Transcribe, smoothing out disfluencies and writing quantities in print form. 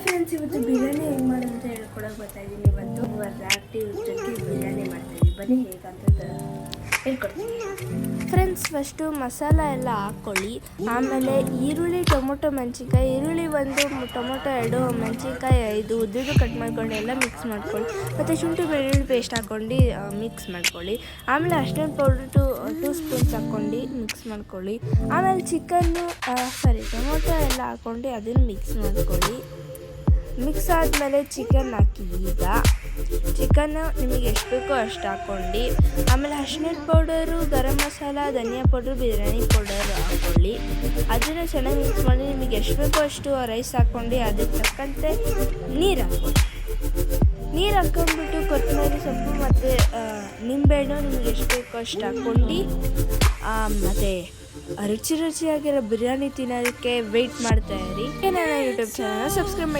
Friends, ಇವತ್ತು ಬಿರಿಯಾನಿ ಹೇಗೆ ಮಾಡೋದು ಅಂತ ಹೇಳ್ಕೊಡೋಕೆ ಬರ್ತಾಯಿದ್ದೀನಿ. ಇವತ್ತು ಆ್ಯಕ್ಟಿವ್ ಜೊತೆ ಬಿರಿಯಾನಿ ಮಾಡ್ತಾಯಿದ್ದೀನಿ. ಬನ್ನಿ ಹೇಗಂತ ಹೇಳ್ಕೊಡ್ತೀನಿ. ಫ್ರೆಂಡ್ಸ್, ಫಸ್ಟು ಮಸಾಲ ಎಲ್ಲ ಹಾಕ್ಕೊಳ್ಳಿ. ಆಮೇಲೆ ಈರುಳ್ಳಿ, ಟೊಮೊಟೊ, ಮೆಣಸಿನ್ಕಾಯಿ, ಈರುಳ್ಳಿ 1, ಟೊಮೊಟೊ 2, ಮೆಣಸಿನ್ಕಾಯಿ 5 ಉದ್ದಿದ್ದು ಕಟ್ ಮಾಡ್ಕೊಂಡು ಎಲ್ಲ ಮಿಕ್ಸ್ ಮಾಡ್ಕೊಳ್ಳಿ. ಮತ್ತು ಶುಂಠಿ ಬೆಳ್ಳುಳ್ಳಿ ಪೇಸ್ಟ್ ಹಾಕ್ಕೊಂಡು ಮಿಕ್ಸ್ ಮಾಡ್ಕೊಳ್ಳಿ. ಆಮೇಲೆ ಅರಿಶಿನ ಪೌಡ್ರ್ 2 ಸ್ಪೂನ್ಸ್ ಹಾಕ್ಕೊಂಡು ಮಿಕ್ಸ್ ಮಾಡ್ಕೊಳ್ಳಿ. ಆಮೇಲೆ ಟೊಮೊಟೊ ಎಲ್ಲ ಹಾಕ್ಕೊಂಡು ಅದನ್ನು ಮಿಕ್ಸ್ ಮಾಡ್ಕೊಳ್ಳಿ. ಮಿಕ್ಸ್ ಆದಮೇಲೆ ಚಿಕನ್ ಹಾಕಿ. ಈಗ ಚಿಕನ್ನು ನಿಮಗೆ ಎಷ್ಟು ಬೇಕೋ ಅಷ್ಟು ಹಾಕ್ಕೊಂಡು ಆಮೇಲೆ ಅರಿಶಿನ ಪೌಡರು, ಗರಂ ಮಸಾಲ, ಧನಿಯಾ ಪೌಡ್ರು, ಬಿರಿಯಾನಿ ಪೌಡರ್ ಹಾಕ್ಕೊಳ್ಳಿ. ಅದನ್ನು ಚೆನ್ನಾಗಿ ಮಿಕ್ಸ್ ಮಾಡಿ ನಿಮಗೆ ಎಷ್ಟು ಬೇಕೋ ಅಷ್ಟು ರೈಸ್ ಹಾಕ್ಕೊಂಡು ಅದಕ್ಕೆ ತಕ್ಕಂತೆ ನೀರು ಹಾಕ್ಕೊಳ್ಳಿ. ನೀರು ಹಾಕ್ಕೊಂಡ್ಬಿಟ್ಟು ಕೊತ್ತಂಬರಿ ಸೊಪ್ಪು ಮತ್ತು ನಿಂಬೆಹಣ್ಣು ನಿಮಗೆ ಎಷ್ಟು ಬೇಕೋ ಅಷ್ಟು ಹಾಕ್ಕೊಂಡು ಮತ್ತು ರುಚಿಯಾಗಿರೋ ಬಿರಿಯಾನಿ ತಿನ್ನೋದಕ್ಕೆ ವೆಯ್ಟ್ ಮಾಡ್ತಾಯಿರಿ. ನನ್ನ ಯೂಟ್ಯೂಬ್ ಚಾನಲ್ನ ಸಬ್ಸ್ಕ್ರೈಬ್ ಮಾಡಿ.